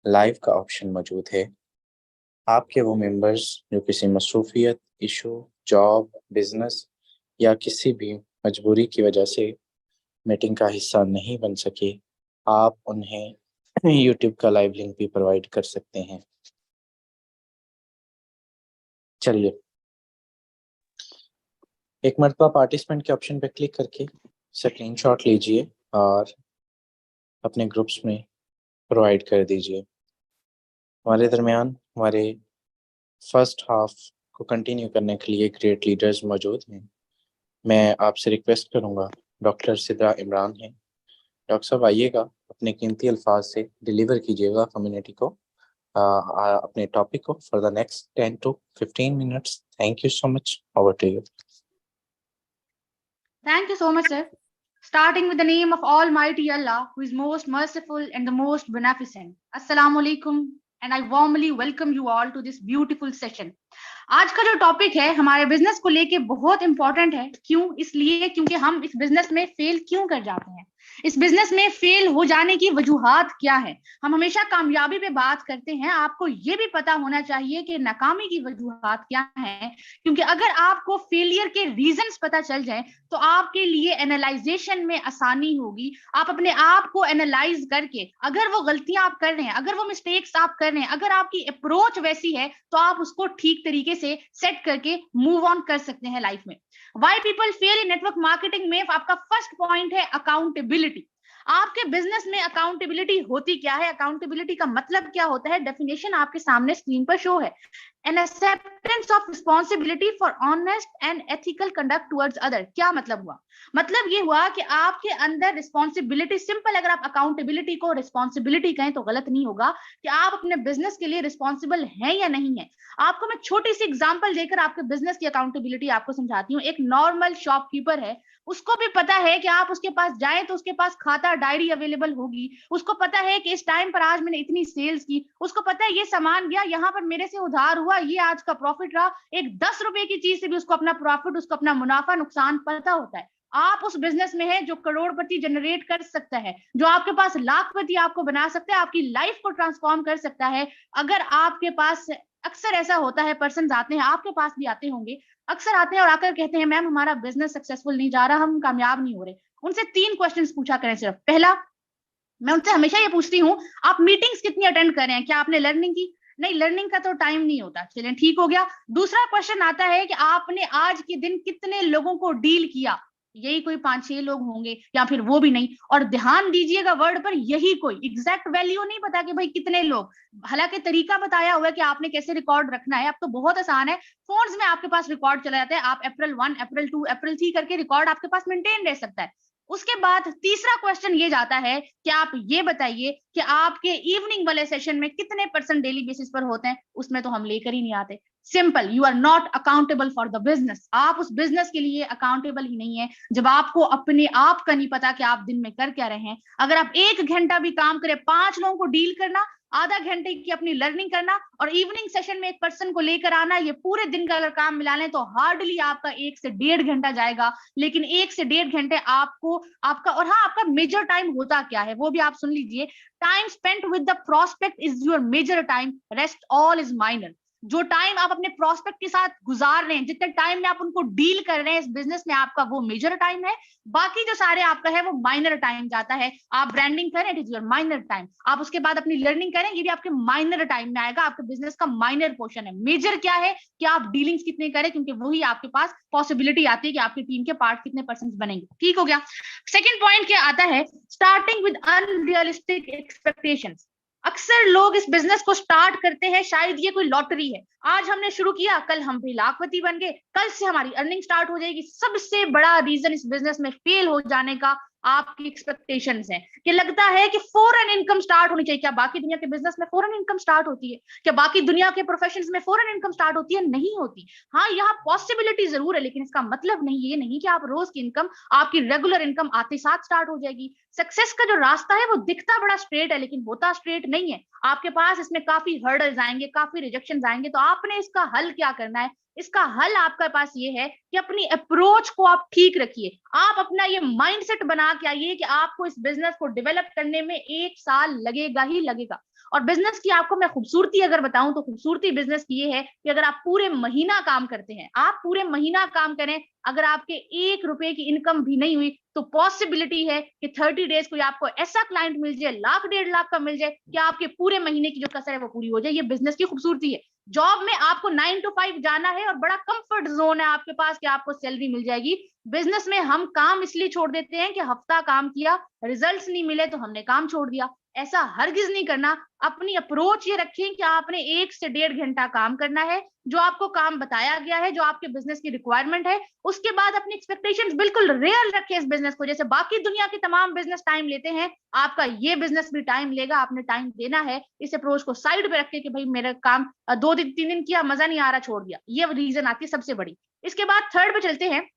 Live का option मौजूद है। आपके वो मेंबर्स जो किसी मसरूफियत, इशू, जॉब, बिजनेस या किसी भी मजबूरी की वजह से मीटिंग का हिस्सा नहीं बन सके, आप उन्हें यूट्यूब का लाइव लिंक भी प्रोवाइड कर सकते हैं। चलिए, एक मरतबा पार्टिसिपेंट के ऑप्शन पर क्लिक करके स्क्रीनशॉट लीजिए और अपने ग्रुप्स में प्रोवाइड कर दीजिए। हमारे दरमियान हमारे फर्स्ट हाफ को कंटिन्यू करने के लिए ग्रेट लीडर्स मौजूद हैं। मैं आपसे रिक्वेस्ट करूंगा, डॉक्टर सिद्रा इमरान हैं। डॉक्टर साहब आइएगा, अपने कीमती अल्फाज से डिलीवर कीजिएगा कम्युनिटी को अपने टॉपिक को for the next 10 to 15 minutes. Thank you so much. Over to you. Thank you so much, sir. Starting with the name of Almighty Allah, who is most merciful and the most beneficent. Assalamu alaikum, and I warmly welcome you all to this beautiful session. आज का जो topic है हमारे business को लेके बहुत important है। क्यों? इसलिए क्योंकि हम इस बिजनेस में फेल क्यों कर जाते हैं, इस बिजनेस में फेल हो जाने की वजूहात क्या है। हम हमेशा कामयाबी पे बात करते हैं, आपको ये भी पता होना चाहिए कि नाकामी की वजूहात क्या है, क्योंकि अगर आपको फेलियर के रीजंस पता चल जाए तो आपके लिए एनालाइजेशन में आसानी होगी। आप अपने आप को एनालाइज करके अगर वो गलतियां आप कर रहे हैं, अगर वो मिस्टेक्स आप कर रहे हैं, अगर आपकी अप्रोच वैसी है तो आप उसको ठीक तरीके से सेट करके मूव ऑन कर सकते हैं लाइफ में। Why people fail in network marketing में आपका फर्स्ट पॉइंट है अकाउंटेबिलिटी। आपके बिजनेस में अकाउंटेबिलिटी होती क्या है, अकाउंटेबिलिटी का मतलब क्या होता है, डेफिनेशन आपके सामने स्क्रीन पर शो है। N acceptance of responsibility for honest and ethical conduct towards other. क्या मतलब हुआ? मतलब ये हुआ कि आपके अंदर रिस्पॉन्सिबिलिटी, सिंपल अगर आप अकाउंटेबिलिटी को रिस्पॉन्सिबिलिटी कहें तो गलत नहीं होगा, कि आप अपने बिजनेस के लिए रिस्पॉन्सिबल हैं या नहीं है। आपको मैं छोटी सी एग्जांपल देकर आपके बिजनेस की अकाउंटेबिलिटी आपको समझाती हूँ। एक नॉर्मल शॉपकीपर है, उसको भी पता है कि आप उसके पास जाएं तो उसके पास खाता डायरी अवेलेबल होगी, उसको पता है कि इस टाइम पर आज मैंने इतनी सेल्स की, उसको पता है ये सामान गया, यहाँ पर मेरे से उधार हुआ, ये आज का प्रॉफिट रहा। एक 10 रुपए की चीज से भी उसको अपना प्रॉफिट, उसको अपना मुनाफा नुकसान पता होता है। आप उस बिजनेस में है जो करोड़पति जनरेट कर सकता है, जो आपके पास लाखपति आपको बना सकता है, आपकी लाइफ को ट्रांसफॉर्म कर सकता है। अगर आपके पास, अक्सर ऐसा होता है, पर्सन आते हैं, आपके पास भी आते होंगे, अक्सर आते हैं और आकर कहते हैं मैम हमारा बिजनेस सक्सेसफुल नहीं जा रहा, हम कामयाब नहीं हो रहे। उनसे 3 क्वेश्चंस पूछा करें सिर्फ। पहला, मैं उनसे हमेशा ये पूछती हूँ आप मीटिंग्स कितनी अटेंड कर रहे हैं, क्या आपने लर्निंग की? नहीं, लर्निंग का तो टाइम नहीं होता। चलिए ठीक हो गया। दूसरा क्वेश्चन आता है कि आपने आज के दिन कितने लोगों को डील किया? यही कोई 5-6 लोग होंगे या फिर वो भी नहीं। और ध्यान दीजिएगा वर्ड पर, यही कोई, एग्जैक्ट वैल्यू नहीं पता कि भाई कितने लोग, हालांकि तरीका बताया हुआ है कि आपने कैसे रिकॉर्ड रखना है। अब तो बहुत आसान है, फोन्स में आपके पास रिकॉर्ड चला जाता है, आप अप्रैल 1, अप्रैल 2, अप्रैल 3 करके रिकॉर्ड आपके पास मेंटेन रह सकता है। उसके बाद तीसरा क्वेश्चन ये जाता है कि आप ये बताइए कि आपके इवनिंग वाले सेशन में कितने % डेली बेसिस पर होते हैं? उसमें तो हम लेकर ही नहीं आते। Simple, you are not accountable for the business. आप उस बिजनेस के लिए अकाउंटेबल ही नहीं है जब आपको अपने आप का नहीं पता कि आप दिन में कर क्या रहे हैं। अगर आप 1 घंटा भी काम करें, 5 लोगों को डील करना, आधा घंटे की अपनी लर्निंग करना और इवनिंग सेशन में एक पर्सन को लेकर आना, ये पूरे दिन का अगर काम मिला लें तो हार्डली आपका 1 से 1.5 घंटा जाएगा। लेकिन 1 से 1.5 घंटे आपको आपका, और हाँ, आपका मेजर टाइम होता क्या है वो भी आप सुन लीजिए। Time spent with the prospect is your major time, rest all is minor. जो टाइम आप अपने प्रोस्पेक्ट के साथ गुजार रहे हैं, जितने टाइम में आप उनको डील कर रहे हैं इस बिजनेस में, आपका वो मेजर टाइम है। बाकी जो सारे आपका है वो माइनर टाइम जाता है। आप ब्रांडिंग करें, it is your minor time. आप उसके बाद अपनी लर्निंग करें, ये भी आपके माइनर टाइम में आएगा, आपके बिजनेस का माइनर पोर्शन है। मेजर क्या है कि आप डीलिंग्स कितने करें, क्योंकि वही आपके पास पॉसिबिलिटी आती है कि आपकी टीम के पार्ट कितने % बनेंगे। ठीक हो गया। सेकेंड पॉइंट क्या आता है, स्टार्टिंग विद अनरियलिस्टिक एक्सपेक्टेशंस। अक्सर लोग इस बिजनेस को स्टार्ट करते हैं, शायद ये कोई लॉटरी है, आज हमने शुरू किया, कल हम भी लाखपति बन गए, कल से हमारी अर्निंग स्टार्ट हो जाएगी। सबसे बड़ा रीजन इस बिजनेस में फेल हो जाने का आपकी एक्सपेक्टेशंस हैं, कि लगता है कि फॉरेन इनकम स्टार्ट होनी चाहिए। क्या बाकी दुनिया के बिजनेस में फॉरेन इनकम स्टार्ट होती है? क्या बाकी दुनिया के प्रोफेशंस में फॉरेन इनकम स्टार्ट होती है? नहीं होती। हाँ, यहाँ पॉसिबिलिटी जरूर है, लेकिन इसका मतलब नहीं, ये नहीं कि आप रोज की इनकम, आपकी रेगुलर इनकम आते साथ स्टार्ट हो जाएगी। सक्सेस का जो रास्ता है वो दिखता बड़ा स्ट्रेट है, लेकिन होता स्ट्रेट नहीं है। आपके पास इसमें काफी हर्डल्स आएंगे, काफी रिजेक्शन आएंगे। तो आपने इसका हल क्या करना है? इसका हल आपके पास ये है कि अपनी अप्रोच को आप ठीक रखिए। आप अपना ये माइंडसेट बना के आइए कि आपको इस बिजनेस को डेवलप करने में 1 साल लगेगा ही लगेगा। और बिजनेस की आपको मैं खूबसूरती अगर बताऊं तो खूबसूरती बिजनेस की ये है कि अगर आप पूरे महीना काम करते हैं, आप पूरे महीना काम करें, अगर आपके 1 रुपए की इनकम भी नहीं हुई तो पॉसिबिलिटी है कि 30 डेज कोई आपको ऐसा क्लाइंट मिल जाए, 1 लाख 1.5 लाख का मिल जाए कि आपके पूरे महीने की जो कसर है वो पूरी हो जाए। ये बिजनेस की खूबसूरती है। जॉब में आपको 9 to 5 जाना है और बड़ा कंफर्ट जोन है आपके पास कि आपको सैलरी मिल जाएगी। बिजनेस में हम काम इसलिए छोड़ देते हैं कि हफ्ता काम किया, रिजल्ट्स नहीं मिले तो हमने काम छोड़ दिया। ऐसा हरगिज नहीं करना। अपनी अप्रोच ये रखें कि आपने 1 से 1.5 घंटा काम करना है, जो आपको काम बताया गया है, जो आपके बिजनेस की रिक्वायरमेंट है। उसके बाद अपनी एक्सपेक्टेशंस बिल्कुल रियल रखें इस बिजनेस को, जैसे बाकी दुनिया के तमाम बिजनेस टाइम लेते हैं, आपका ये बिजनेस भी टाइम लेगा, आपने टाइम देना है। इस अप्रोच को साइड पे रख के कि भाई मेरा काम 2 दिन 3 दिन किया, मजा नहीं आ रहा, छोड़ दिया, ये रीजन आती है सबसे बड़ी। इसके बाद थर्ड पे चलते हैं।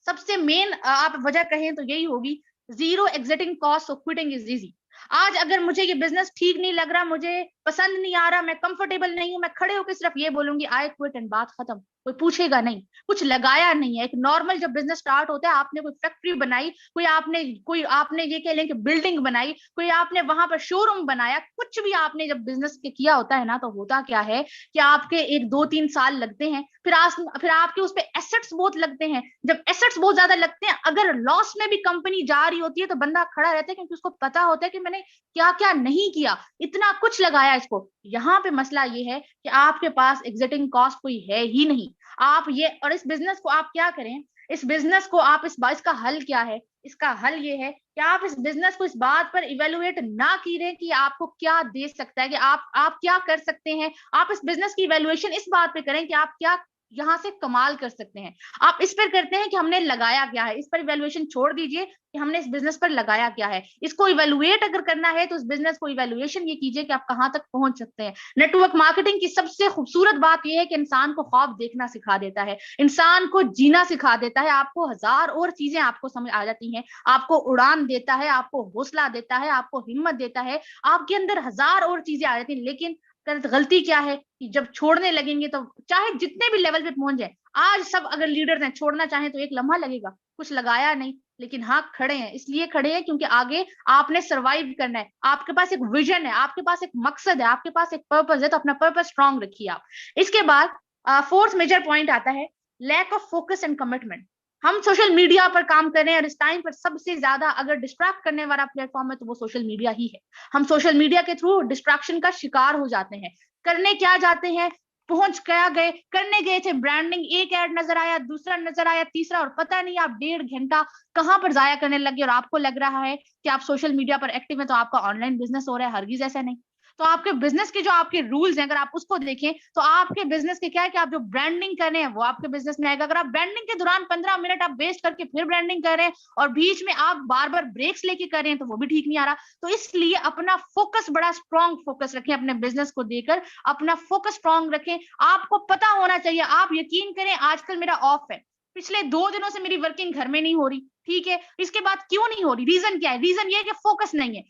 सबसे मेन आप वजह कहें तो यही होगी, zero exiting cost of quitting is easy. आज अगर मुझे ये बिजनेस ठीक नहीं लग रहा, मुझे पसंद नहीं आ रहा, मैं कंफर्टेबल नहीं हूं, मैं खड़े होकर सिर्फ ये बोलूंगी आई क्विट एंड बात खत्म, कोई पूछेगा नहीं, कुछ लगाया नहीं है। एक नॉर्मल जब बिजनेस स्टार्ट होता है, आपने कोई फैक्ट्री बनाई, कोई आपने ये कह लें कि बिल्डिंग बनाई, कोई आपने वहां पर शोरूम बनाया, कुछ भी आपने जब बिजनेस के किया होता है ना, तो होता क्या है कि आपके 1 2 3 साल लगते हैं, फिर आपके उस पर एसेट्स बहुत लगते हैं। जब एसेट्स बहुत ज्यादा लगते हैं, अगर लॉस में भी कंपनी जा रही होती है तो बंदा खड़ा रहता है, क्योंकि उसको पता होता है कि मैंने क्या क्या नहीं किया, इतना कुछ लगाया इसको। यहाँ पे मसला ये है कि आपके पास एग्जिटिंग कॉस्ट कोई है ही नहीं। आप ये, और इस बिजनेस को आप क्या करें, इस बिजनेस को आप इसका हल क्या है? इसका हल ये है कि आप इस बिजनेस को इस बात पर इवेलुएट ना कीजिए कि आपको क्या दे सकता है, कि आप क्या कर सकते हैं। आप इस बिजनेस की इवेलुएशन इस बात पे करें कि आप क्या यहाँ से कमाल कर सकते हैं। आप इस पर करते हैं कि हमने लगाया क्या है, इस पर इवेलुएशन छोड़ दीजिए कि हमने इस बिजनेस पर लगाया क्या है। इसको इवेलुएट अगर करना है तो इस बिजनेस को इवेलुएशन ये कीजिए कि आप कहां तक पहुंच सकते हैं। नेटवर्क मार्केटिंग की सबसे खूबसूरत बात यह है कि इंसान को ख्वाब देखना सिखा देता है, इंसान को जीना सिखा देता है, आपको हजार और चीजें आपको समझ आ जाती हैं, आपको उड़ान देता है, आपको हौसला देता है, आपको हिम्मत देता है, आपके अंदर हजार और चीजें आ जाती हैं। लेकिन गलती क्या है कि जब छोड़ने लगेंगे तो चाहे जितने भी लेवल पे पहुंच जाए, आज सब अगर लीडर हैं छोड़ना चाहें तो एक लम्हा लगेगा, कुछ लगाया नहीं, लेकिन हाँ खड़े हैं, इसलिए खड़े हैं क्योंकि आगे आपने सरवाइव करना है, आपके पास एक विजन है, आपके पास एक मकसद है, आपके पास एक पर्पस है, तो अपना पर्पस स्ट्रांग रखिए आप। इसके बाद फोर्थ मेजर पॉइंट आता है lack of focus and commitment. हम सोशल मीडिया पर काम कर रहे हैं और इस टाइम पर सबसे ज्यादा अगर डिस्ट्रैक्ट करने वाला प्लेटफॉर्म है तो वो सोशल मीडिया ही है। हम सोशल मीडिया के थ्रू डिस्ट्रैक्शन का शिकार हो जाते हैं। करने क्या जाते हैं, पहुंच क्या गए, करने गए थे ब्रांडिंग, एक ऐड नजर आया, दूसरा नजर आया, तीसरा, और पता नहीं आप 1.5 घंटा कहां पर जाया करने लगे और आपको लग रहा है कि आप सोशल मीडिया पर एक्टिव है तो आपका ऑनलाइन बिजनेस हो रहा है। हरगिज ऐसा नहीं। तो आपके बिजनेस के जो आपके रूल्स हैं, अगर आप उसको देखें तो आपके बिजनेस के क्या है कि आप जो ब्रांडिंग कर रहे हैं वो आपके बिजनेस में आएगा। अगर आप ब्रांडिंग के दौरान 15 मिनट आप वेस्ट करके फिर ब्रांडिंग कर रहे हैं और बीच में आप बार बार ब्रेक्स लेके कर रहे हैं तो वो भी ठीक नहीं आ रहा। तो इसलिए अपना फोकस, बड़ा स्ट्रॉन्ग फोकस रखें अपने बिजनेस को देकर, अपना फोकस स्ट्रॉन्ग रखें। आपको पता होना चाहिए, आप यकीन करें आजकल मेरा ऑफ है, पिछले 2 दिनों से मेरी वर्किंग घर में नहीं हो रही, ठीक है, इसके बाद क्यों नहीं हो रही, रीजन क्या है? रीजन ये है कि फोकस नहीं है।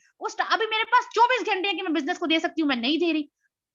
अभी मेरे पास 24 घंटे है कि मैं बिजनेस को दे सकती हूँ, मैं नहीं दे रही।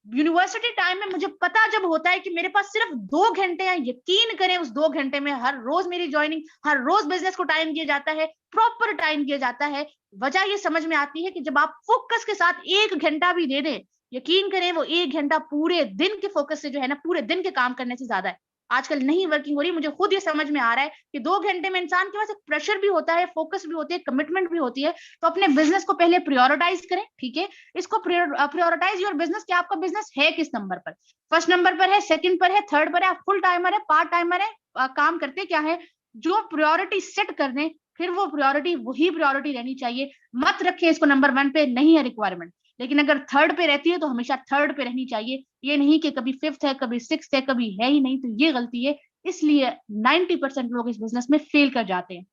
यूनिवर्सिटी टाइम में मुझे पता जब होता है कि मेरे पास सिर्फ 2 घंटे हैं, यकीन करें उस 2 घंटे में हर रोज मेरी ज्वाइनिंग, हर रोज बिजनेस को टाइम दिया जाता है, प्रॉपर टाइम दिया जाता है। वजह ये समझ में आती है कि जब आप फोकस के साथ 1 घंटा भी दे दें, यकीन करें वो 1 घंटा पूरे दिन के फोकस से जो है ना, पूरे दिन के काम करने से ज्यादा है। आजकल नहीं वर्किंग हो रही, मुझे खुद ये समझ में आ रहा है कि 2 घंटे में इंसान के पास एक प्रेशर भी होता है, फोकस भी होती है, कमिटमेंट भी होती है। तो अपने बिजनेस को पहले प्रायोरिटाइज करें, ठीक है, इसको प्रायोरिटाइज योर बिजनेस कि आपका बिजनेस है किस नंबर पर, फर्स्ट नंबर पर है, सेकंड पर है, थर्ड पर है, आप फुल टाइमर है, पार्ट टाइमर है, काम करते क्या है। जो प्रायोरिटी सेट कर दें, फिर वो प्रायोरिटी वही प्रायोरिटी रहनी चाहिए। मत रखें इसको नंबर 1 पे, नहीं है रिक्वायरमेंट, लेकिन अगर थर्ड पे रहती है तो हमेशा थर्ड पे रहनी चाहिए। ये नहीं कि कभी 5th है, कभी 6th है, कभी है ही नहीं, तो ये गलती है। इसलिए 90% लोग इस बिजनेस में फेल कर जाते हैं।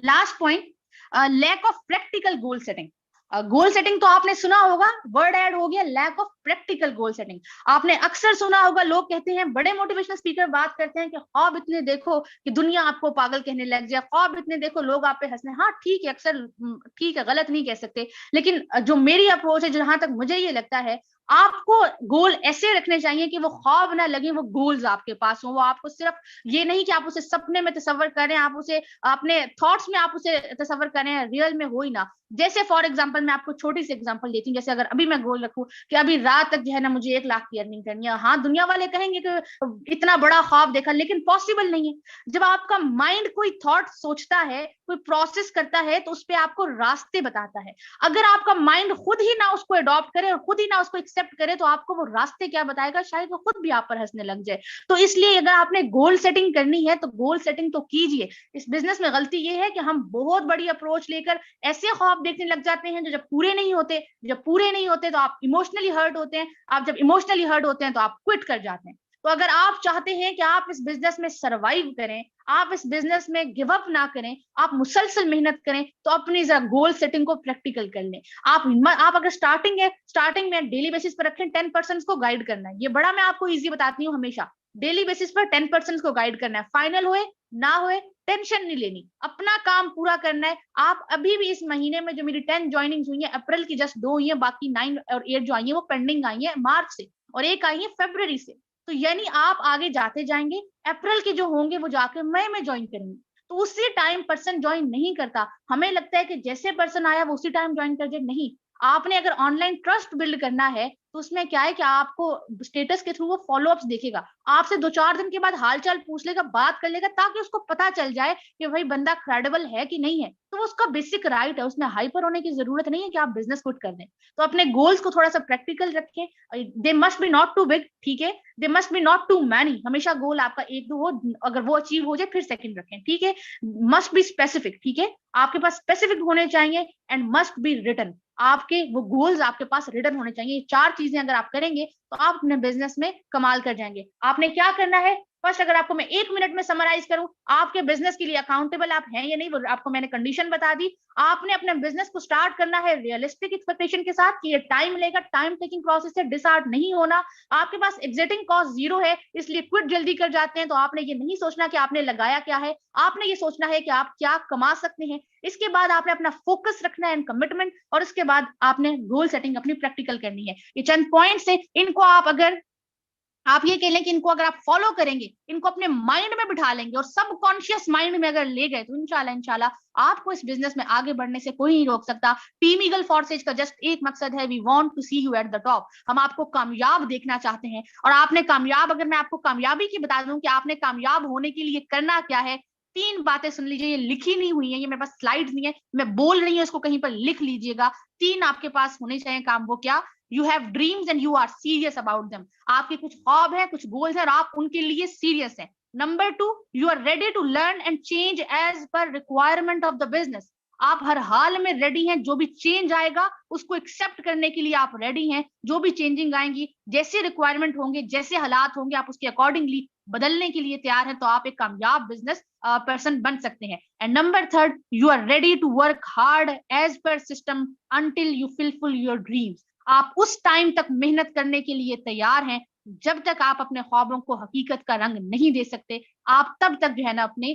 Last point, lack of practical goal setting. Goal setting तो आपने सुना होगा, वर्ड ऐड हो गया, lack of practical goal setting. आपने अक्सर सुना होगा, लोग कहते हैं, बड़े मोटिवेशनल स्पीकर बात करते हैं कि ख्वाब इतने देखो कि दुनिया आपको पागल कहने लग जाए, ख्वाब इतने देखो लोग आप पे हंसने। हाँ ठीक है, अक्सर ठीक है, गलत नहीं कह सकते, लेकिन जो मेरी अप्रोच है, जहां तक मुझे ये लगता है, आपको गोल ऐसे रखने चाहिए कि वो ख्वाब ना लगे, वो गोल्स आपके पास हो। वो आपको सिर्फ ये नहीं कि आप उसे सपने में तस्वर करें, आप उसे अपने थॉट्स में आप उसे तस्वर करें, रियल में हो ही ना। जैसे फॉर एग्जांपल मैं आपको छोटी सी एग्जांपल देती हूँ, जैसे अगर अभी मैं गोल रखूं कि अभी रात तक जो है ना मुझे 1 लाख की अर्निंग करनी है, हाँ दुनिया वाले कहेंगे कि इतना बड़ा ख्वाब देखा, लेकिन पॉसिबल नहीं है। जब आपका माइंड कोई थॉट सोचता है, कोई प्रोसेस करता है, तो उस पर आपको रास्ते बताता है। अगर आपका माइंड खुद ही ना उसको अडॉप्ट करे और खुद ही ना उसको एक्सेप्ट करे, तो आपको वो रास्ते क्या बताएगा, शायद वो खुद भी आप पर हंसने लग जाए। तो इसलिए अगर आपने गोल सेटिंग करनी है तो गोल सेटिंग तो कीजिए। इस बिजनेस में गलती ये है कि हम बहुत बड़ी अप्रोच लेकर ऐसे ख्वाब देखने लग जाते हैं जो जब पूरे नहीं होते, जब पूरे नहीं होते तो आप इमोशनली हर्ट होते हैं, आप जब इमोशनली हर्ट होते हैं तो आप क्विट कर जाते हैं। तो अगर आप चाहते हैं कि आप इस बिजनेस में सरवाइव करें, आप इस बिजनेस में गिव अप ना करें, आप मुसलसल मेहनत करें, तो अपनी जरा गोल सेटिंग को प्रैक्टिकल कर लें। आप अगर स्टार्टिंग है, स्टार्टिंग में डेली बेसिस पर रखें, 10% को गाइड करना है। ये बड़ा मैं आपको इजी बताती हूँ, हमेशा डेली बेसिस पर 10% को गाइड करना है। फाइनल होए ना होए टेंशन नहीं लेनी, अपना काम पूरा करना है। आप अभी भी इस महीने में जो मेरी 10 ज्वाइनिंग हुई है, अप्रैल की जस्ट 2 हुई है, बाकी 9 और 8 जो आई है वो पेंडिंग आई है मार्च से, और एक आई है फरवरी से। तो यानी आप आगे जाते जाएंगे, अप्रैल के जो होंगे वो जाके मई में ज्वाइन करेंगे। तो उसी टाइम पर्सन ज्वाइन नहीं करता, हमें लगता है कि जैसे पर्सन आया वो उसी टाइम ज्वाइन कर जाए, नहीं। आपने अगर ऑनलाइन ट्रस्ट बिल्ड करना है तो उसमें क्या है कि आपको स्टेटस के थ्रू वो फॉलोअप्स देखेगा, आपसे 2-4 दिन के बाद हालचाल पूछ लेगा, बात कर लेगा, ताकि उसको पता चल जाए कि भाई बंदा क्रेडिबल है कि नहीं है। तो वो उसका बेसिक राइट है, उसमें हाइपर होने की जरूरत नहीं है कि आप बिजनेस क्विट कर दें। तो अपने गोल्स को थोड़ा सा प्रैक्टिकल रखें, they must be not too big, ठीक है, they must be not too many, हमेशा गोल आपका 1-2 हो, अगर वो अचीव हो जाए फिर सेकंड रखें, ठीक है। मस्ट बी स्पेसिफिक, ठीक है, आपके पास स्पेसिफिक होने चाहिए, एंड मस्ट बी रिटन, आपके वो गोल्स आपके पास रिटन होने चाहिए। ये 4 चीजें अगर आप करेंगे तो आप अपने बिजनेस में कमाल कर जाएंगे। आपने क्या करना है, फर्स्ट अगर आपको मैं 1 मिनट में समराइज करूं, आपके बिजनेस के लिए अकाउंटेबल आप हैं या नहीं, वो आपको मैंने कंडीशन बता दी। आपने अपने बिजनेस को स्टार्ट करना है रियलिस्टिक एक्सपेक्टेशन के साथ कि ये टाइम लेगा, टाइम टेकिंग प्रोसेस है, डिसहार्ट नहीं होना। आपके पास एग्जिटिंग कॉस्ट 0 है, इसलिए क्विट जल्दी कर जाते हैं। तो आपने ये नहीं सोचना कि आपने लगाया क्या है, आपने ये सोचना है कि आप क्या कमा सकते हैं। इसके बाद आपने अपना फोकस रखना है एंड कमिटमेंट, और इसके बाद आपने गोल सेटिंग अपनी प्रैक्टिकल करनी है। ये चंद पॉइंट्स है, इनको आप अगर आप ये कह लें कि इनको अगर आप फॉलो करेंगे, इनको अपने माइंड में बिठा लेंगे और सबकॉन्शियस माइंड में अगर ले गए, तो इंशाल्लाह इंशाल्लाह आपको इस बिजनेस में आगे बढ़ने से कोई नहीं रोक सकता। टीम ईगल फॉर्सेज का जस्ट एक मकसद है, we want to see you at the top. हम आपको कामयाब देखना चाहते हैं, और आपने कामयाब, अगर मैं आपको कामयाबी की बता दूं कि आपने कामयाब होने के लिए करना क्या है, 3 बातें सुन लीजिए, ये लिखी नहीं हुई है, ये मेरे पास स्लाइड्स नहीं है, मैं बोल रही हूँ, इसको कहीं पर लिख लीजिएगा। 3 आपके पास होने चाहिए काम, वो क्या, you have dreams and you are serious about them. आपके कुछ ख्वाब हैं, कुछ गोल्स हैं, और आप उनके लिए सीरियस हैं। Number 2, you are ready to learn and change as per requirement of the business. आप हर हाल में रेडी हैं, जो भी चेंज आएगा उसको एक्सेप्ट करने के लिए आप रेडी हैं। जो भी चेंजिंग आएंगी, जैसे रिक्वायरमेंट होंगे, जैसे हालात होंगे, आप उसके अकॉर्डिंगली बदलने के लिए तैयार हैं। तो आप एक कामयाब बिजनेस पर्सन बन सकते हैं। And number 3, you are ready to work hard as per system until you fulfil your dreams. आप उस टाइम तक मेहनत करने के लिए तैयार हैं जब तक आप अपने ख्वाबों को हकीकत का रंग नहीं दे सकते। आप तब तक जो है ना अपने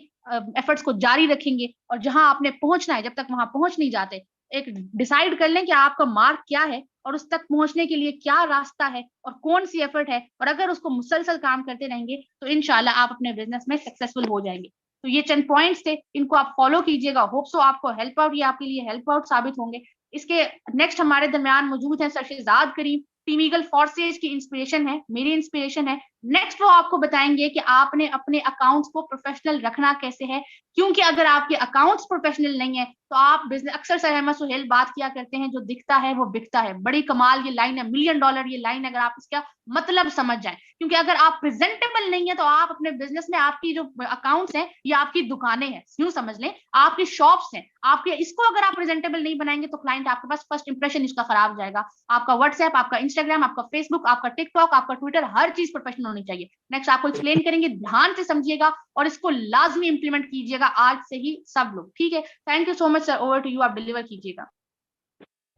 एफर्ट्स को जारी रखेंगे, और जहां आपने पहुंचना है, जब तक वहां पहुंच नहीं जाते, एक डिसाइड कर लें कि आपका मार्क क्या है, और उस तक पहुंचने के लिए क्या रास्ता है और कौन सी एफर्ट है, और अगर उसको मुसलसल काम करते रहेंगे तो इंशाल्लाह आप अपने बिजनेस में सक्सेसफुल हो जाएंगे। तो ये चंद पॉइंट्स थे, इनको आप फॉलो कीजिएगा। होप सो आपको हेल्प आउट, ये आपके लिए हेल्प आउट साबित होंगे। इसके नेक्स्ट हमारे दरमियान मौजूद है सर शहजाद करीम, टीम ईगल फॉर्सेज की इंस्पिरेशन है, मेरी इंस्पिरेशन है। नेक्स्ट वो आपको बताएंगे कि आपने अपने अकाउंट्स को प्रोफेशनल रखना कैसे है, क्योंकि अगर आपके अकाउंट्स प्रोफेशनल नहीं है तो आप बिजनेस, अक्सर सर अहमद सुहेल बात किया करते हैं, जो दिखता है वो बिकता है। बड़ी कमाल ये लाइन है, $1,000,000 ये लाइन, अगर आप इसका मतलब समझ जाए। क्योंकि अगर आप प्रेजेंटेबल नहीं है तो आप अपने बिजनेस में, आपकी जो अकाउंट्स हैं ये आपकी दुकानें हैं, यूं समझ लें, आपकी शॉप्स हैं आपके, इसको अगर आप प्रेजेंटेबल नहीं बनाएंगे तो क्लाइंट आपके पास फर्स्ट इंप्रेशन इसका खराब हो जाएगा। आपका व्हाट्सएप, आपका इंस्टाग्राम, आपका फेसबुक, आपका टिकटॉक, आपका ट्विटर, हर चीज प्रोफेशनल होनी चाहिए। नेक्स्ट आपको एक्सप्लेन करेंगे, ध्यान से समझिएगा और इसको लाजमी इंप्लीमेंट कीजिएगा आज से ही सब लोग, ठीक है। Thank you so much sir, over to you, आप डिलीवर कीजिएगा।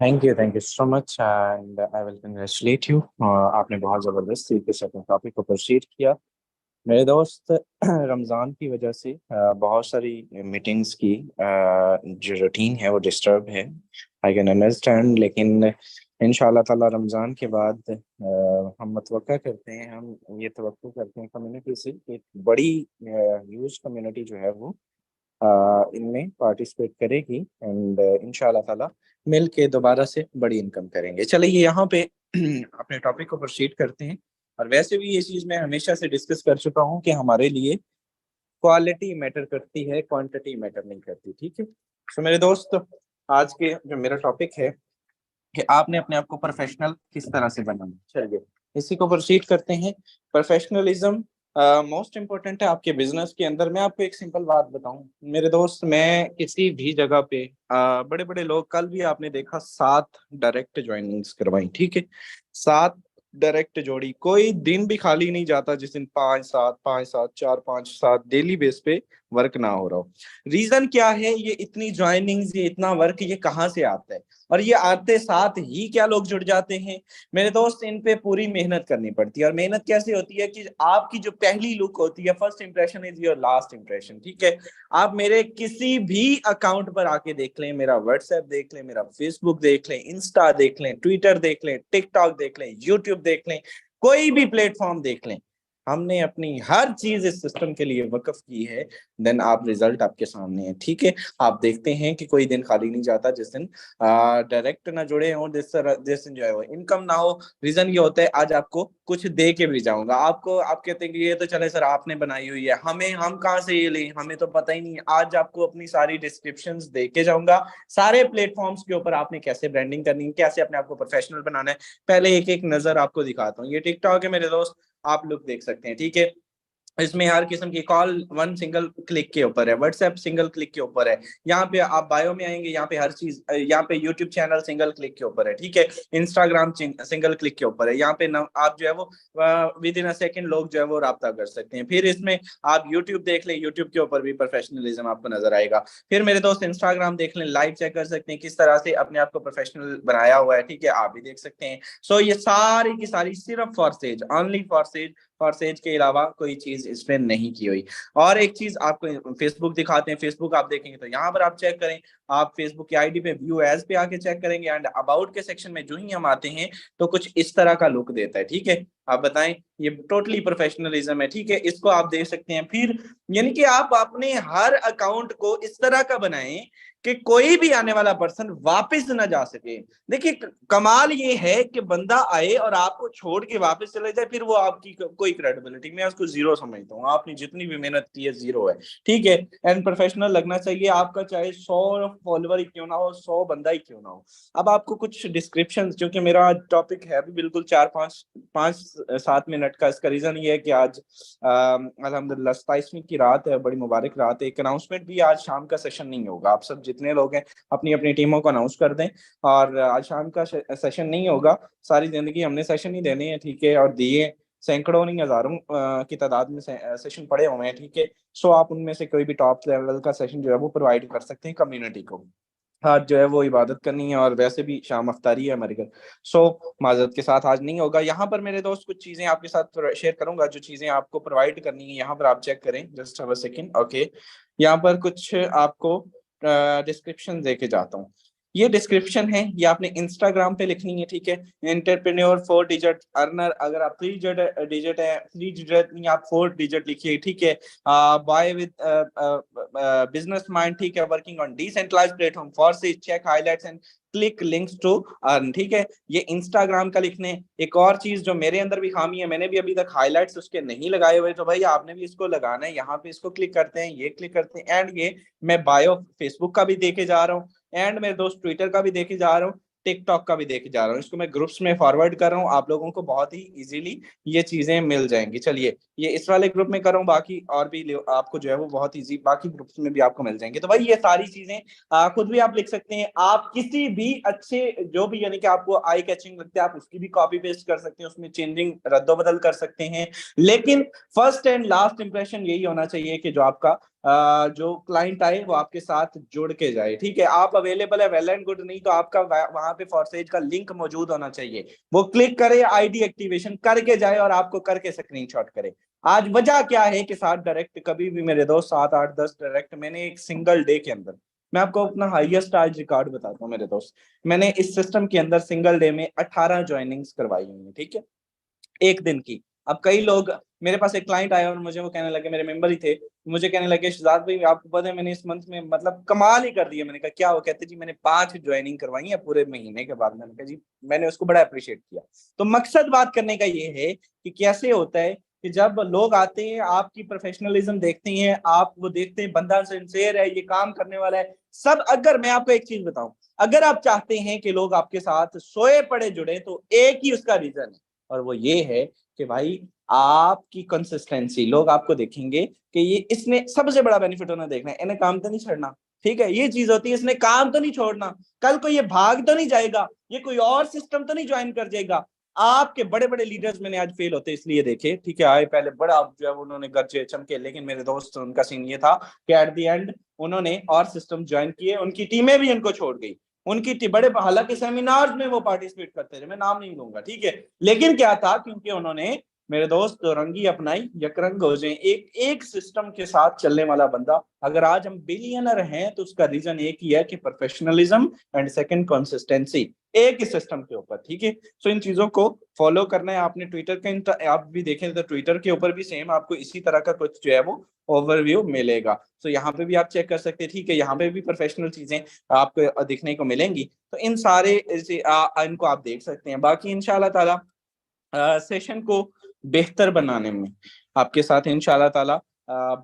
Thank you so much and I will congratulate you. आपने बहुत ज़बरदस्त तरीके से अपने टॉपिक को प्रोसीड किया। मेरे दोस्त, रमज़ान की वजह से बहुत सारी मीटिंग्स की जो रूटीन है वो डिस्टर्ब है। आई कैन अंडरस्टैंड, लेकिन इंशाल्लाह ताला रमज़ान के बाद हम मतवक्का करते हैं, हम ये तवक्कुल करते हैं कम्युनिटी से, एक बड़ी ह्यूज कम्युनिटी जो है वो इनमें पार्टिसिपेट करेगी, एंड इंशाल्लाह ताला मिल के दोबारा से बड़ी इनकम करेंगे। चलिए यहाँ पे अपने टॉपिक को प्रोसीड करते हैं। और वैसे भी ये चीज़ मैं हमेशा से डिस्कस कर चुका हूँ कि हमारे लिए क्वालिटी मैटर करती है, क्वांटिटी मैटर नहीं करती। ठीक है, तो मेरे दोस्त, आज के जो मेरा टॉपिक है कि आपने अपने आप को प्रोफेशनल किस तरह से बनाना, चलिए इसी को प्रोसीड करते हैं। प्रोफेशनलिज्म मोस्ट इम्पोर्टेंट है आपके बिजनेस के अंदर। मैं आपको एक सिंपल बात बताऊं मेरे दोस्त, मैं किसी भी जगह पे बड़े बड़े लोग, कल भी आपने देखा 7 डायरेक्ट ज्वाइनिंग्स करवाई, ठीक है, 7 डायरेक्ट जोड़ी, कोई दिन भी खाली नहीं जाता जिस दिन 5-7 4-5-7 डेली बेस पे वर्क ना हो रहा हो। रीजन क्या है? ये इतनी ज्वाइनिंग्स, ये इतना वर्क, ये कहाँ से आता है? और ये आते साथ ही क्या लोग जुड़ जाते हैं मेरे दोस्त, इन पे पूरी मेहनत करनी पड़ती है। और मेहनत कैसे होती है कि आपकी जो पहली लुक होती है, first impression is your last impression. ठीक है, आप मेरे किसी भी अकाउंट पर आके देख लें, मेरा व्हाट्सएप देख लें, मेरा फेसबुक देख लें, इंस्टा देख लें, ट्विटर देख लें, टिकटॉक देख लें, यूट्यूब देख लें, कोई भी प्लेटफॉर्म देख लें, हमने अपनी हर चीज इस सिस्टम के लिए वक्फ की है। देन आप रिजल्ट आपके सामने है। ठीक है, आप देखते हैं कि कोई दिन खाली नहीं जाता जिस दिन डायरेक्ट ना जुड़े हो, जिस दिन जो है वो इनकम ना हो। रीजन ये होता है, आज आपको कुछ दे के भी जाऊंगा, आपको आप कहते हैं कि ये तो चले सर आपने बनाई हुई है, हम कहाँ से ये लें, हमें तो पता ही नहीं है। आज आपको अपनी सारी डिस्क्रिप्शंस दे के जाऊंगा, सारे प्लेटफॉर्म्स के ऊपर आपने कैसे ब्रांडिंग करनी है, कैसे अपने आपको प्रोफेशनल बनाना है, पहले एक एक नजर आपको दिखाता हूँ। ये टिकटॉक है मेरे दोस्त, आप लोग देख सकते हैं। ठीक है, इसमें हर किस्म की कॉल वन सिंगल क्लिक के ऊपर है, व्हाट्सएप सिंगल क्लिक के ऊपर है, यहाँ पे आप बायो में आएंगे, यहाँ पे हर चीज, यहाँ पे यूट्यूब चैनल सिंगल क्लिक के ऊपर है। ठीक है, इंस्टाग्राम सिंगल क्लिक के ऊपर है, यहाँ पे आप जो है वो विद इन अ सेकंड लोग जो है वो राब्ता कर सकते हैं। फिर इसमें आप यूट्यूब देख लें, यूट्यूब के ऊपर भी प्रोफेशनलिज्म आपको नजर आएगा। फिर मेरे दोस्त इंस्टाग्राम देख लें, लाइव चेक कर सकते हैं किस तरह से अपने आप को प्रोफेशनल बनाया हुआ है। ठीक है, आप भी देख सकते हैं। सो ये सारी की सारी सिर्फ for says, only for says, और सेज के अलावा कोई चीज इसमें नहीं की हुई। और एक चीज आपको फेसबुक दिखाते हैं, फेसबुक आप देखेंगे तो यहाँ पर आप चेक करें, आप फेसबुक की आईडी पे व्यू एज पे आके चेक करेंगे, एंड अबाउट के सेक्शन में जो ही हम आते हैं तो कुछ इस तरह का लुक देता है। ठीक है, आप बताएं, ये टोटली प्रोफेशनलिज्म है। ठीक है, इसको आप देख सकते हैं। फिर यानी कि आप अपने हर अकाउंट को इस तरह का बनाएं कि कोई भी आने वाला पर्सन वापस ना जा सके। देखिए, कमाल ये है कि बंदा आए और आपको छोड़ के वापस चले जाए, फिर वो आपकी कोई क्रेडिबिलिटी, मैं उसको जीरो समझता हूँ। आपने जितनी भी मेहनत की है, जीरो है। ठीक है, एंड प्रोफेशनल लगना चाहिए आपका, चाहे 100 फॉलोवर ही क्यों ना हो, 100 बंदा ही क्यों ना हो। अब आपको कुछ डिस्क्रिप्शन, क्योंकि मेरा टॉपिक है अभी बिल्कुल 4-5-7 मिनट का, इसका रीजन ये है कि आज अल्हम्दुलिल्लाह 27वीं की रात है, बड़ी मुबारक रात है। एक अनाउंसमेंट भी, आज शाम का सेशन नहीं होगा, आप सब जितने लोग हैं अपनी अपनी टीमों को अनाउंस कर दें। और आज शाम का सेशन नहीं होगा, सारी जिंदगी हमने सेशन ही देने हैं। ठीक है, और दिए सैकड़ों नहीं हजारों की तादाद में सेशन पड़े हुए हैं। ठीक है, सो आप उनमें से कोई भी टॉप लेवल का सेशन जो है वो प्रोवाइड कर सकते हैं कम्युनिटी को। आज जो है वो इबादत करनी है, और वैसे भी शाम अफ्तारी है हमारे घर। सो माजरत के साथ आज नहीं होगा। यहाँ पर मेरे दोस्त कुछ चीजें आपके साथ शेयर करूंगा, जो चीजें आपको प्रोवाइड करनी है, यहाँ पर आप चेक करें, just have a second. Okay, यहाँ पर कुछ आपको डिस्क्रिप्शन दे के जाता हूँ। ये डिस्क्रिप्शन है, ये आपने इंस्टाग्राम पे लिखनी है। ठीक है, एंटरप्रेन्योर 4 डिजिट अर्नर, अगर आप 3 डिजिट है, 3 डिजिट नहीं, आप 4 डिजिट लिखिए। ठीक है, बाय विद बिजनेस माइंड। ठीक है, working on decentralised platform for से check highlights and click links to earn. ठीक है, ये इंस्टाग्राम का लिखने। एक और चीज जो मेरे अंदर भी खामी है, मैंने भी अभी तक हाइलाइट्स उसके नहीं लगाए हुए, तो भाई आपने भी इसको लगाना है। यहाँ पे इसको क्लिक करते हैं, ये क्लिक करते हैं, एंड ये मैं बायो फेसबुक का भी देके जा रहा हूँ, एंड मेरे दोस्त ट्विटर का भी देखे जा रहा हूँ, टिकटॉक का भी देखे जा रहा हूँ। इसको मैं ग्रुप्स में फॉरवर्ड कर रहा हूँ, आप लोगों को बहुत ही इजीली ये चीजें मिल जाएंगी। चलिए, ये इस वाले ग्रुप में कर रहा हूँ, बाकी और भी आपको जो है वो बहुत इजी बाकी ग्रुप्स में भी आपको मिल जाएंगे। तो भाई ये सारी चीजें खुद भी आप लिख सकते हैं। आप किसी भी अच्छे, जो भी यानी कि आपको आई कैचिंग लगता है, आप उसकी भी कॉपी पेस्ट कर सकते हैं, उसमें चेंजिंग रद्दो बदल कर सकते हैं। लेकिन फर्स्ट एंड लास्ट इंप्रेशन यही होना चाहिए कि जो आपका जो क्लाइंट आए वो आपके साथ जुड़ के जाए। ठीक है, आप अवेलेबल है, वेल एंड गुड, नहीं तो आपका वहां पे फॉरसेज का लिंक मौजूद होना चाहिए, वो क्लिक करे, आईडी एक्टिवेशन करके जाए और आपको करके स्क्रीनशॉट करे। आज वजह क्या है कि 7 डायरेक्ट, कभी भी मेरे दोस्त 7-8-10 डायरेक्ट मैंने एक सिंगल डे के अंदर मैं आपको अपना हाईएस्ट आज रिकॉर्ड बताता हूँ मेरे दोस्त। मैंने इस सिस्टम के अंदर सिंगल डे में 18 ज्वाइनिंग्स करवाई हुई है, ठीक है, एक दिन की। अब कई लोग, मेरे पास एक क्लाइंट आया और मुझे वो कहने लगे, मेरे मेंबर ही थे, मुझे कहने लगे शहजाद भाई आपको पता है मैंने इस मंथ में मतलब कमाल ही कर दिया। मैंने कहा क्या? वो कहते जी मैंने 5 ज्वाइनिंग करवाई है पूरे महीने के बाद। मैंने कहा जी, मैंने उसको बड़ा अप्रिशिएट किया। तो मकसद बात करने का ये है कि कैसे होता है कि जब लोग आते हैं, आपकी प्रोफेशनलिज्म देखते हैं, आप वो देखते हैं बंदा सिंसियर है, ये काम करने वाला है सब। अगर मैं आपको एक चीज बताऊं, अगर आप चाहते हैं कि लोग आपके साथ सोए पड़े जुड़े, तो एक ही उसका रीजन है, और वो ये है कि भाई आपकी कंसिस्टेंसी। लोग आपको देखेंगे कि ये, इसने सबसे बड़ा बेनिफिट होना देखना है, इन्हें काम तो नहीं छोड़ना, ठीक है, ये चीज होती है, इसने काम तो नहीं छोड़ना, कल को ये भाग तो नहीं जाएगा, ये कोई और सिस्टम तो नहीं ज्वाइन कर जाएगा। आपके बड़े बड़े लीडर्स मैंने आज फेल होते इसलिए देखे, ठीक है, आए पहले बड़ा जो है उन्होंने गर्जे चमके, लेकिन मेरे दोस्त उनका सीन ये था कि एट द एंड उन्होंने और सिस्टम ज्वाइन किए, उनकी टीमें भी उनको छोड़ गई, उनकी बड़े, हालांकि सेमिनार्स में वो पार्टिसिपेट करते थे, मैं नाम नहीं लूंगा, ठीक है, लेकिन क्या था, क्योंकि उन्होंने मेरे दोस्त रंगी अपनाई यकरंग हो जाए। एक एक सिस्टम के साथ चलने वाला बंदा, अगर आज हम बिलियनर हैं तो उसका रीजन एक ही है कि प्रोफेशनलिज्म एंड सेकंड कंसिस्टेंसी, एक ही सिस्टम के ऊपर, ठीक है। सो इन चीजों को फॉलो करना है आपने। ट्विटर के आप भी देखें तो ट्विटर के ऊपर भी सेम आपको इसी तरह का कुछ जो है वो ओवरव्यू मिलेगा। तो यहाँ पे भी आप चेक कर सकते हैं, ठीक है, यहाँ पे भी प्रोफेशनल चीजें आपको दिखने को मिलेंगी। तो इन सारे इनको आप देख सकते हैं। बाकी इंशाल्लाह ताला सेशन को बेहतर बनाने में आपके साथ इंशाल्लाह ताला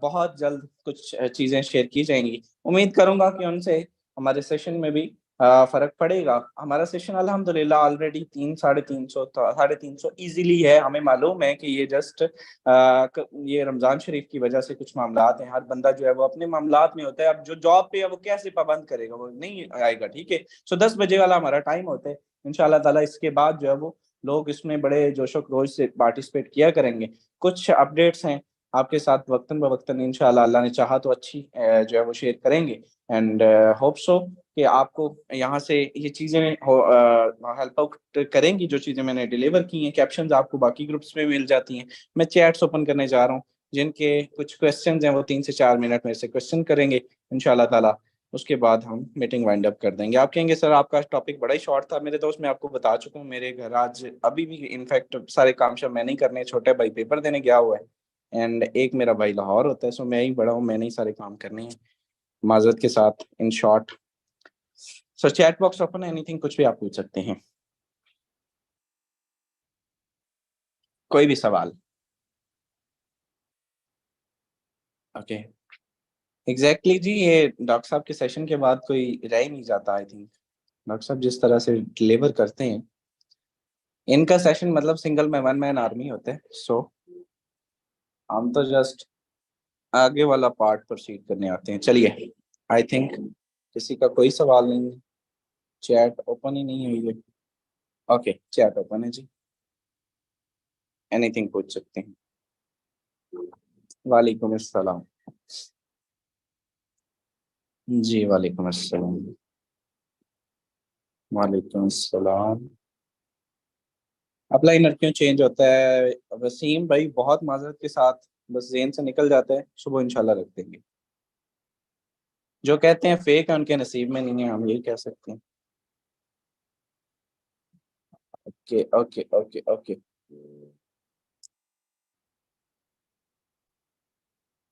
बहुत जल्द कुछ चीजें शेयर की जाएंगी। उम्मीद करूंगा कि उनसे हमारे सेशन में भी फर्क पड़ेगा। हमारा सेशन अल्हम्दुलिल्लाह ऑलरेडी 300-350 इजीली है। हमें मालूम है कि ये जस्ट ये रमजान शरीफ की वजह से कुछ मामलात हैं, हर बंदा जो है वो अपने मामलात में होता है। अब जो जॉब पे है वो कैसे पाबंद करेगा, वो नहीं आएगा, ठीक है। सो 10 बजे वाला हमारा टाइम होता है इंशाल्लाह ताला। इसके बाद जो है वो लोग इसमें बड़े जोशो खरोश से पार्टिसिपेट किया करेंगे। कुछ अपडेट्स हैं आपके साथ वक्तन बवक्तन इंशाल्लाह अल्लाह ने चाहा तो अच्छी जो है वो शेयर करेंगे। एंड होप सो कि आपको यहाँ से ये चीज़ें हेल्प आउट करेंगी, जो चीज़ें मैंने डिलीवर की हैं। कैप्शंस आपको बाकी ग्रुप्स में मिल जाती हैं। मैं चैट्स ओपन करने जा रहा हूँ, जिनके कुछ क्वेश्चंस हैं वो 3 से 4 मिनट मेरे से क्वेश्चन करेंगे इंशाल्लाह ताला। उसके बाद हम मीटिंग वाइंड अप कर देंगे। आप कहेंगे सर आपका टॉपिक बड़ा ही शॉर्ट था। मेरे दोस्त मैं आपको बता चुका हूँ, मेरे घर आज अभी भी इनफैक्ट सारे काम शाम मैं नहीं करने, छोटे भाई पेपर देने गया हुआ है एंड एक मेरा भाई लाहौर होता है। सो मैं ही बड़ा हूँ, मैंने ही सारे काम करने हैं माजरत के साथ in short. So chat box open है, एनीथिंग कुछ भी आप पूछ सकते हैं, कोई भी सवाल। ओके एग्जैक्टली जी, ये डॉक्टर साहब के सेशन के बाद कोई रह ही नहीं जाता आई थिंक। डॉक्टर साहब जिस तरह से डिलीवर करते हैं, इनका सेशन मतलब सिंगल में वन मैन आर्मी होते हैं। सो हम तो जस्ट आगे वाला पार्ट प्रोसीड करने आते हैं। चलिए, आई थिंक किसी का कोई सवाल नहीं है। चैट ओपन ही नहीं हुई है। ओके चैट ओपन है जी, एनीथिंग पूछ सकते हैं। वालेकुम अस्सलाम। जी वालेकुम अस्सलाम। वालेकुम अस्सलाम। अपलाइनर क्यों चेंज होता है वसीम भाई? बहुत माजरत के साथ, बस जेन से निकल जाता है। सुबह इंशाल्लाह रख देंगे। जो कहते हैं फेक है उनके नसीब में नहीं है, हम यही कह सकते हैं। Okay okay okay okay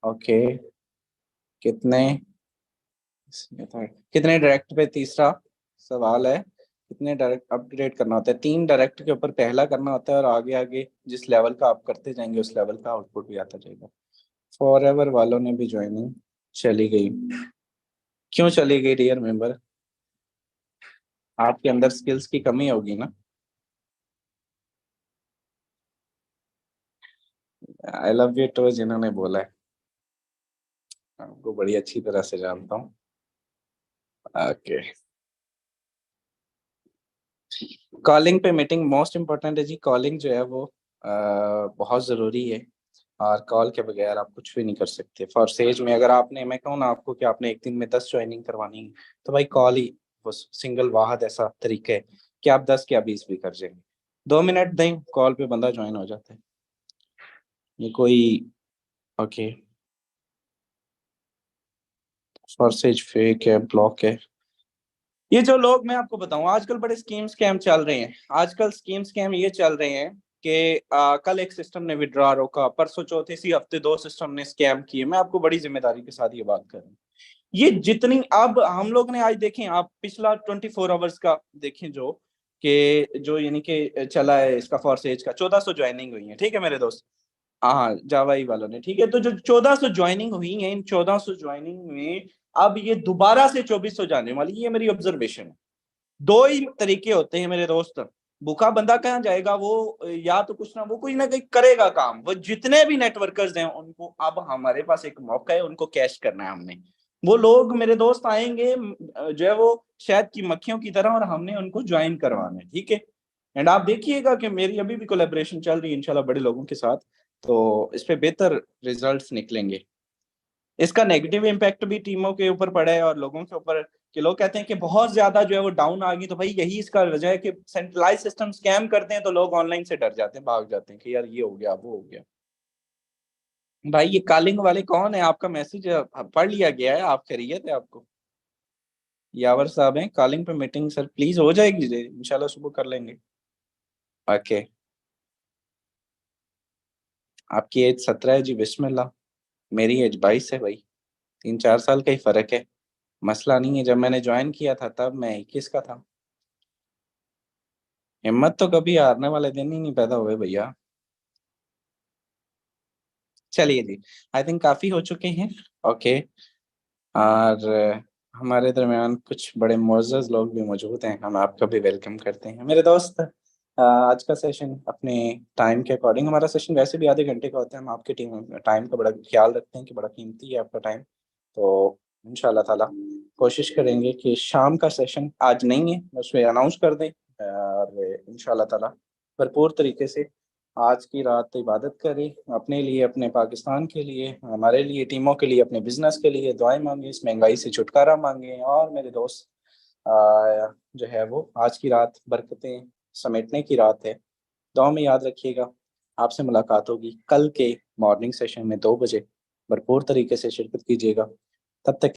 okay. कितने कितने डायरेक्ट पे तीसरा सवाल है, कितने डायरेक्ट अपग्रेड करना होता है? 3 डायरेक्ट के ऊपर पहला करना होता है, और आगे आगे जिस लेवल का आप करते जाएंगे उस लेवल का आउटपुट भी आता जाएगा। फॉरएवर वालों ने भी ज्वाइनिंग चली गई, क्यों चली गई डियर मेंबर? आपके अंदर स्किल्स की कमी होगी ना। आई लव यू टू जिन्होंने बोला है, आपको बड़ी अच्छी तरह से जानता हूँ। ओके, कॉलिंग पे मीटिंग मोस्ट इम्पोर्टेंट है जी। कॉलिंग जो है वो बहुत ज़रूरी है, और कॉल के बगैर आप कुछ भी नहीं कर सकते। फॉर सेज में अगर आपने, मैं कहूँ ना आपको कि आपने एक दिन में 10 ज्वाइनिंग करवानी है, तो भाई कॉल ही वो सिंगल वाहद ऐसा तरीका है कि आप 10 या 20 भी कर जाएंगे। 2 मिनट दें, कॉल पे बंदा ज्वाइन हो जाता है। ये कोई ओके फॉर्सेज फेक है, ब्लॉक है। ये जो लोग, मैं आपको बताऊं, आजकल बड़े स्कैम चल रहे हैं। आजकल स्कैम ये चल रहे हैं कि कल एक सिस्टम ने विड्रॉ रोका, परसों चौथे इसी हफ्ते 2 सिस्टम ने स्कैम किए। मैं आपको बड़ी जिम्मेदारी के साथ ये बात कर रहा हूँ। ये जितनी, अब हम लोग ने आज देखें, आप पिछला 24 आवर्स का देखें, जो यानी कि चला है इसका फॉर्सेज का 1400 ज्वाइनिंग हुई है, ठीक है मेरे दोस्त। हाँ, जावाई वालों ने, ठीक है। तो जो 1400 ज्वाइनिंग हुई है, इन 1400 ज्वाइनिंग में अब ये दोबारा से 2400 जाने वाली, ये मेरी ऑब्जर्वेशन है। दो ही तरीके होते हैं मेरे दोस्त। भूखा बंदा कहाँ जाएगा? वो या तो कुछ ना कहीं करेगा काम। वो जितने भी नेटवर्कर्स हैं, उनको अब हमारे पास एक मौका है, उनको कैश करना है हमने। वो लोग मेरे दोस्त आएंगे जो है वो शहद की मक्खियों की तरह, और हमने उनको ज्वाइन करवाना है, ठीक है। एंड आप देखिएगा कि मेरी अभी भी कोलैबोरेशन चल रही है इंशाल्लाह बड़े लोगों के साथ, तो इस पे बेहतर रिजल्ट्स निकलेंगे। इसका नेगेटिव इम्पैक्ट भी टीमों के ऊपर पड़ा है और लोगों के ऊपर, कि लोग कहते हैं कि बहुत ज्यादा जो है वो डाउन आ गई। तो भाई यही इसका वजह है कि सेंट्रलाइज सिस्टम स्कैम करते हैं, तो लोग ऑनलाइन से डर जाते हैं, भाग जाते हैं कि यार ये हो गया, वो हो गया। भाई ये कॉलिंग वाले कौन है? आपका मैसेज पढ़ लिया गया है, आप खैरियत है आपको? यावर साहब हैं कॉलिंग पे। मीटिंग सर प्लीज हो जाएगी जी, इंशाल्लाह सुबह कर लेंगे। ओके। आपकी एज 17 है जी, बिस्मिल्लाह। मेरी एज 22 है भाई, 3-4 साल का ही फर्क है। मसला नहीं है। जब मैंने ज्वाइन किया था तब मैं 21 का था। हिम्मत तो कभी हारने वाले दिन ही नहीं पैदा हुए भैया। चलिए जी, आई थिंक काफी हो चुके हैं। ओके। और हमारे दरमियान कुछ बड़े मुअज़्ज़ज़ लोग भी मौजूद हैं, हम आपका भी वेलकम करते हैं मेरे दोस्त। आज का सेशन अपने टाइम के अकॉर्डिंग, हमारा सेशन वैसे भी आधे घंटे का होता है, हम आपके टीम टाइम का बड़ा ख्याल रखते हैं कि बड़ा कीमती है आपका टाइम। तो इंशाल्लाह ताला कोशिश करेंगे कि शाम का सेशन आज नहीं है, उसमें अनाउंस कर दें, और इंशाल्लाह ताला भरपूर तरीके से आज की रात इबादत करें, अपने लिए, अपने पाकिस्तान के लिए, हमारे लिए, टीमों के लिए, अपने बिजनेस के लिए दुआएं मांगे, इस महंगाई से छुटकारा मांगे। और मेरे दोस्त जो है वो आज की रात बरकतें समेटने की रात है। दुआ में याद रखिएगा। आपसे मुलाकात होगी कल के मॉर्निंग सेशन में 2 बजे। भरपूर तरीके से शिरकत कीजिएगा। तब तक